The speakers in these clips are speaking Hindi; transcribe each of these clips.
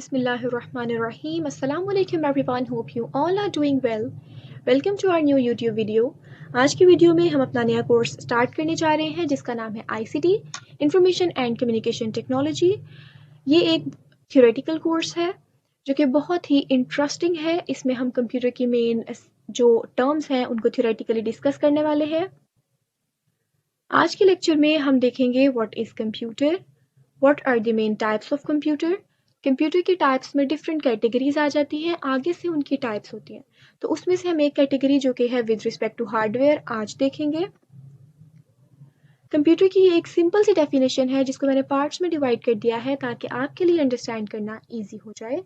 Bismillahirrahmanirrahim. Assalamu alaikum everyone. Hope you all are doing well. Welcome to our new YouTube video. आज की वीडियो में हम अपना नया कोर्स स्टार्ट करने जा रहे हैं जिसका नाम है ICT information and communication technology. ये एक थ्योरेटिकल कोर्स है जो कि बहुत ही इंटरेस्टिंग है। इसमें हम कंप्यूटर की मेन जो टर्म्स हैं उनको थ्योरेटिकली डिस्कस करने वाले हैं। आज के लेक्चर में हम देखेंगे what is computer, what are the main types of computer. Computer की टाइप्स में डिफरेंट कैटेगरीज आ जाती हैं, आगे से उनकी टाइप्स होती हैं। तो उसमें से हम एक कैटेगरी जो कि है विद रिस्पेक्ट टू हार्डवेयर आज देखेंगे। कंप्यूटर की एक सिंपल सी डेफिनेशन है जिसको मैंने पार्ट्स में डिवाइड कर दिया है ताकि आपके लिए अंडरस्टैंड करना ईजी हो जाए।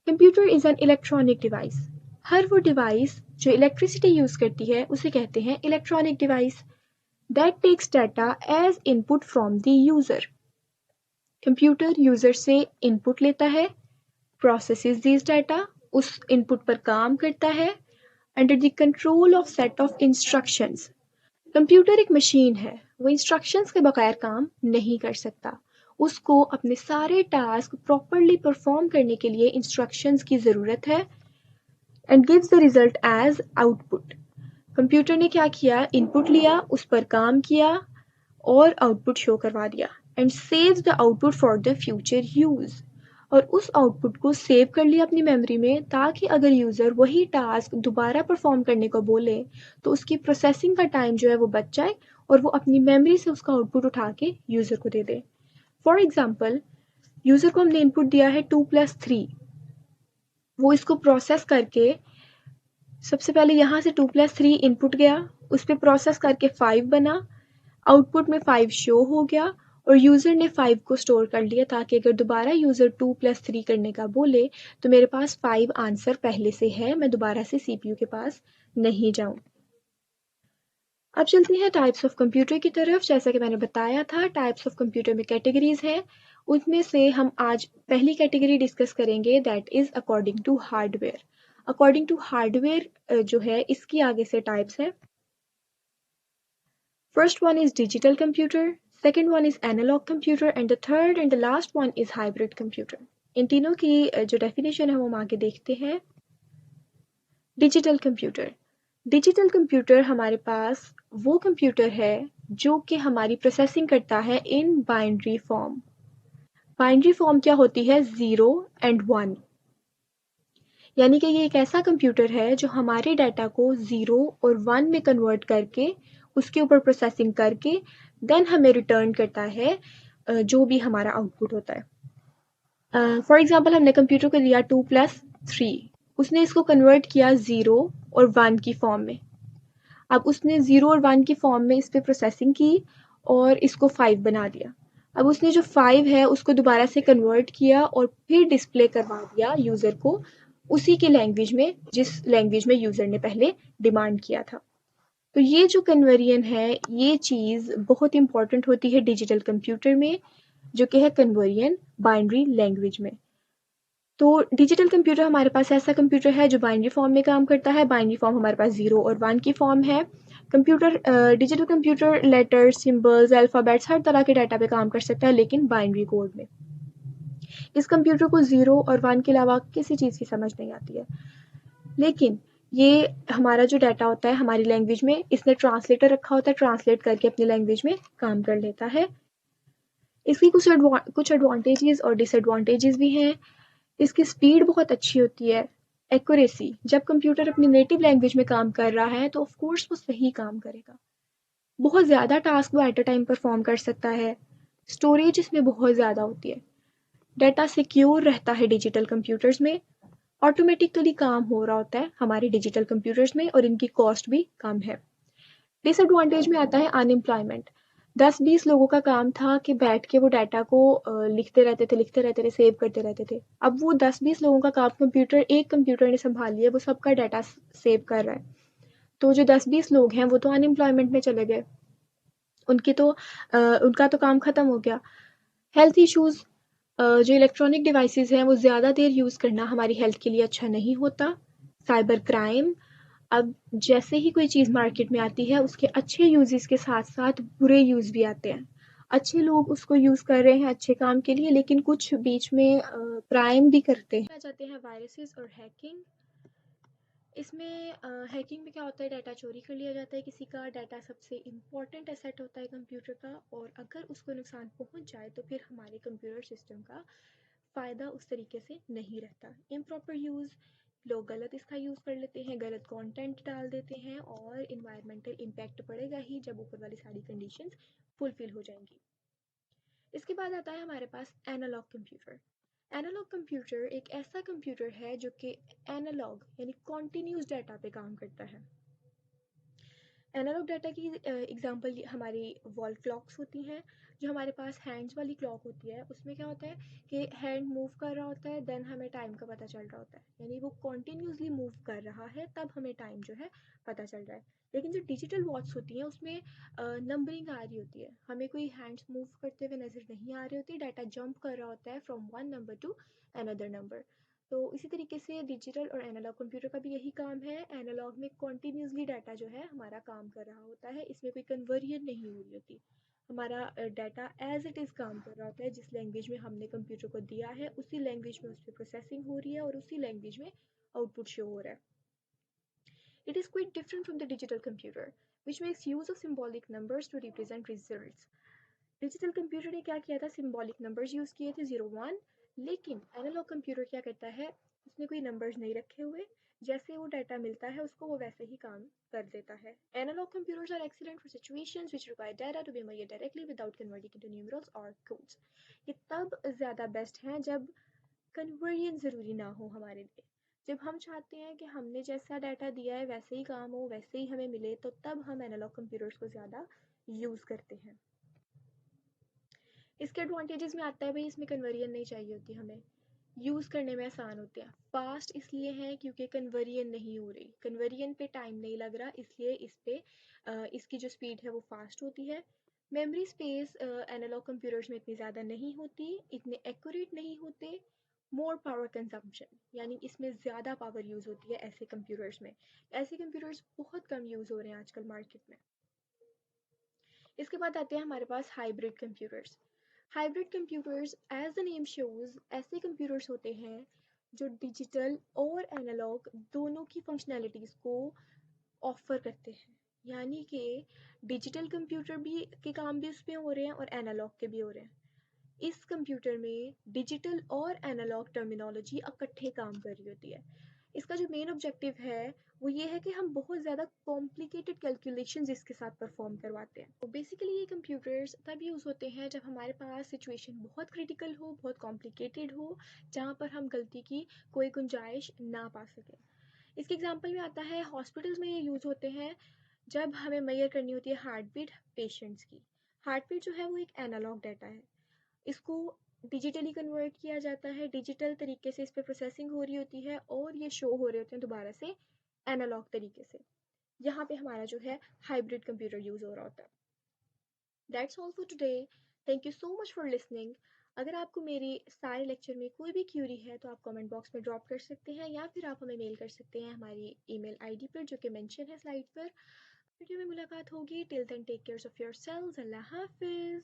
Computer is an electronic device. हर वो डिवाइस जो इलेक्ट्रिसिटी यूज़ करती है उसे कहते हैं electronic device. That takes data as input from the user. Computer user से इनपुट लेता है, प्रोसेसेस दिस डाटा, उस इनपुट पर काम करता है under the control of set of instructions. Computer एक मशीन है, वो इंस्ट्रक्शंस के बगैर काम नहीं कर सकता। उसको अपने सारे टास्क प्रॉपरली परफॉर्म करने के लिए इंस्ट्रक्शंस की ज़रूरत है and gives the result as output. Computer ने क्या किया, इनपुट लिया, उस पर काम किया और आउटपुट शो करवा दिया and saves the output for the future use. और उस आउटपुट को सेव कर लिया अपनी मेमोरी में ताकि अगर यूज़र वही टास्क दोबारा परफॉर्म करने को बोले तो उसकी प्रोसेसिंग का टाइम जो है वो बच जाए और वो अपनी मेमोरी से उसका आउटपुट उठा के यूज़र को दे दे। फॉर एग्ज़ाम्पल, यूज़र को हमने इनपुट दिया है 2+3, वो इसको प्रोसेस करके सबसे पहले यहाँ से 2+3 इनपुट गया, उस पर प्रोसेस करके 5 बना, आउटपुट में 5 शो हो गया और यूज़र ने 5 को स्टोर कर लिया ताकि अगर दोबारा यूज़र 2+3 करने का बोले तो मेरे पास 5 आंसर पहले से है, मैं दोबारा से CPU के पास नहीं जाऊं। अब चलते हैं टाइप्स ऑफ कंप्यूटर की तरफ। जैसा कि मैंने बताया था, टाइप्स ऑफ कंप्यूटर में कैटेगरीज हैं। उनमें से हम आज पहली कैटेगरी डिस्कस करेंगे, that is according to hardware. According to hardware जो है इसकी आगे से टाइप्स हैं। First one is digital computer, second one is analog computer and the third and the last one is hybrid computer. इन तीनों की जो डेफिनेशन है वो हम आगे देखते हैं। Digital computer. डिजिटल कंप्यूटर हमारे पास वो कंप्यूटर है जो कि हमारी प्रोसेसिंग करता है in binary form. Binary form क्या होती है? 0 and 1। यानी कि ये एक ऐसा कंप्यूटर है जो हमारे डाटा को 0 और 1 में कन्वर्ट करके उसके ऊपर प्रोसेसिंग करके देन हमें रिटर्न करता है जो भी हमारा आउटपुट होता है। फॉर एग्जांपल, हमने कंप्यूटर को दिया 2+3, उसने इसको कन्वर्ट किया 0 और 1 की फॉर्म में। अब उसने 0 और 1 की फॉर्म में इस पर प्रोसेसिंग की और इसको 5 बना दिया। अब उसने जो 5 है उसको दोबारा से कन्वर्ट किया और फिर डिस्प्ले करवा दिया यूज़र को उसी की लैंग्वेज में जिस लैंग्वेज में यूज़र ने पहले डिमांड किया था। तो ये जो कन्वर्जन है, ये चीज़ बहुत इंपॉर्टेंट होती है डिजिटल कंप्यूटर में, जो कि है कन्वर्जन बाइनरी लैंग्वेज में। तो डिजिटल कंप्यूटर हमारे पास ऐसा कंप्यूटर है जो बाइनरी फॉर्म में काम करता है। बाइनरी फॉर्म हमारे पास 0 और 1 की फॉर्म है। Digital computer letters, symbols, alphabets हर तरह के डाटा पे काम कर सकता है लेकिन बाइनरी कोड में। इस कंप्यूटर को 0 और 1 के अलावा किसी चीज़ की समझ नहीं आती है, लेकिन ये हमारा जो डाटा होता है हमारी लैंग्वेज में इसने ट्रांसलेटर रखा होता है, ट्रांसलेट करके अपनी लैंग्वेज में काम कर लेता है। इसकी कुछ एडवांटेजेस और डिसएडवांटेजेस भी हैं। इसकी स्पीड बहुत अच्छी होती है। एक्यूरेसी, जब कंप्यूटर अपनी नेटिव लैंग्वेज में काम कर रहा है तो ऑफ कोर्स वो सही काम करेगा। बहुत ज़्यादा टास्क वो एट अ टाइम परफॉर्म कर सकता है। स्टोरेज इसमें बहुत ज़्यादा होती है। डाटा सिक्योर रहता है डिजिटल कंप्यूटर्स में। ऑटोमेटिकली काम हो रहा होता है हमारे डिजिटल कंप्यूटर्स में और इनकी कॉस्ट भी कम है। डिसएडवांटेज में आता है अनएम्प्लॉयमेंट। 10-20 लोगों का काम था कि बैठ के वो डाटा को लिखते रहते थे, सेव करते रहते थे। अब वो 10-20 लोगों का काम एक कंप्यूटर ने संभाल लिया, वो सबका डाटा सेव कर रहा है। तो जो 10-20 लोग हैं वो तो अनएम्प्लॉयमेंट में चले गए, उनका तो काम ख़त्म हो गया। हेल्थ इश्यूज़, जो इलेक्ट्रॉनिक डिवाइसेस हैं वो ज़्यादा देर यूज़ करना हमारी हेल्थ के लिए अच्छा नहीं होता। साइबर क्राइम, अब जैसे ही कोई चीज़ मार्केट में आती है उसके अच्छे यूजेस के साथ साथ बुरे यूज़ भी आते हैं। अच्छे लोग उसको यूज़ कर रहे हैं अच्छे काम के लिए, लेकिन कुछ बीच में क्राइम भी करते हैं। आ जाते हैं वायरसेस और हैकिंग। इसमें हैकिंग में क्या होता है, डाटा चोरी कर लिया जाता है किसी का। डाटा सबसे इम्पॉर्टेंट एसेट होता है कंप्यूटर का, और अगर उसको नुकसान पहुंच जाए तो फिर हमारे कंप्यूटर सिस्टम का फ़ायदा उस तरीके से नहीं रहता। इम्प्रॉपर यूज़, लोग गलत इसका यूज़ कर लेते हैं, गलत कंटेंट डाल देते हैं, और इन्वायरमेंटल इम्पैक्ट पड़ेगा ही जब ऊपर वाली सारी कंडीशंस फुलफिल हो जाएंगी। इसके बाद आता है हमारे पास एनालॉग कंप्यूटर। एनालॉग कंप्यूटर एक ऐसा कंप्यूटर है जो कि एनालॉग यानी कॉन्टिन्यूस डाटा पे काम करता है। एनालॉग डाटा की एग्जांपल हमारी वॉल क्लॉक्स होती हैं। जो हमारे पास हैंड्स वाली क्लॉक होती है उसमें क्या होता है कि हैंड मूव कर रहा होता है, देन हमें टाइम का पता चल रहा होता है, यानी वो कॉन्टिन्यूसली मूव कर रहा है तब हमें टाइम जो है पता चल रहा है। लेकिन जो डिजिटल वॉच होती हैं उसमें नंबरिंग आ रही होती है, हमें कोई हैंड्स मूव करते हुए नज़र नहीं आ रही होती, डाटा जंप कर रहा होता है from one number two another number. तो इसी तरीके से डिजिटल और एनालॉग कंप्यूटर का भी यही काम है। एनालॉग में कॉन्टिन्यूसली डाटा जो है हमारा काम कर रहा होता है, इसमें कोई कन्वर्जन नहीं हो रही होती, हमारा डाटा एज इट इज़ काम कर रहा होता है। जिस लैंग्वेज में हमने कंप्यूटर को दिया है उसी लैंग्वेज में उस पर प्रोसेसिंग हो रही है और उसी लैंग्वेज में आउटपुट शो हो रहा है। It is quite different from the digital computer, which makes use of symbolic numbers to represent results. Digital computer ने क्या किया था, सिंबॉलिक नंबर्स यूज़ किए थे 0 1, लेकिन एनालॉग कंप्यूटर क्या करता है, उसने कोई नंबर्स नहीं रखे हुए, जैसे वो डाटा मिलता है उसको वो वैसे ही काम कर देता है। Analog computers are excellent for situations which require data to be measured directly without converting into numerals और कोड्स। ये तब ज़्यादा बेस्ट हैं जब कन्वर्जन ज़रूरी ना हो हमारे लिए। जब हम चाहते हैं कि हमने जैसा डाटा दिया है वैसे ही काम हो, वैसे ही हमें मिले, तो तब हम एनालॉग कंप्यूटर्स को ज़्यादा यूज़ करते हैं। इसके एडवांटेजेस में आता है भाई, इसमें कन्वर्जन नहीं चाहिए होती हमें, यूज़ करने में आसान होते हैं। फास्ट इसलिए है क्योंकि कन्वर्जन नहीं हो रही, कन्वर्जन पे टाइम नहीं लग रहा, इसलिए इस पे इसकी जो स्पीड है वो फास्ट होती है। मेमोरी स्पेस एनालॉग कंप्यूटर्स में इतनी ज़्यादा नहीं होती, इतने एक्यूरेट नहीं होते। मोर पावर कंजम्पशन, यानी इसमें ज़्यादा पावर यूज़ होती है ऐसे कंप्यूटर्स में। ऐसे कंप्यूटर्स बहुत कम यूज़ हो रहे हैं आजकल मार्केट में। इसके बाद आते हैं हमारे पास hybrid computers. Hybrid computers as the name shows ऐसे कंप्यूटर्स होते हैं जो डिजिटल और एनालॉग दोनों की फंक्शनैलिटीज़ को ऑफर करते हैं, यानी कि डिजिटल कंप्यूटर भी के काम भी उस पर हो रहे हैं और एनालॉग के भी हो रहे हैं। इस कंप्यूटर में डिजिटल और एनालॉग टर्मिनोलॉजी इकट्ठे काम कर रही होती है। इसका जो मेन ऑब्जेक्टिव है वो ये है कि हम बहुत ज़्यादा कॉम्प्लिकेटेड कैलकुलेशंस इसके साथ परफॉर्म करवाते हैं। तो बेसिकली ये कंप्यूटर्स तब यूज़ होते हैं जब हमारे पास सिचुएशन बहुत क्रिटिकल हो, बहुत कॉम्प्लिकेटेड हो, जहाँ पर हम गलती की कोई गुंजाइश ना पा सकें। इसके एग्जांपल में आता है हॉस्पिटल्स में ये यूज़ होते हैं जब हमें मेजर करनी होती है हार्ट बीट पेशेंट्स की। हार्ट बीट जो है वो एक एनालॉग डाटा है, इसको डिजिटली कन्वर्ट किया जाता है, डिजिटल तरीके से इस पर प्रोसेसिंग हो रही होती है और ये शो हो रहे होते हैं दोबारा से एनालॉग तरीके से। यहाँ पे हमारा जो है हाइब्रिड कंप्यूटर यूज़ हो रहा होता है। That's all for today, thank you so much for listening. अगर आपको मेरी सारे लेक्चर में कोई भी क्यूरी है तो आप कमेंट बॉक्स में ड्रॉप कर सकते हैं, या फिर आप हमें मेल कर सकते हैं हमारी ईमेल आईडी पर जो कि मेंशन है स्लाइड पर। वीडियो में मुलाकात होगी, till then take care of yourselves, अल्लाह हाफिज़।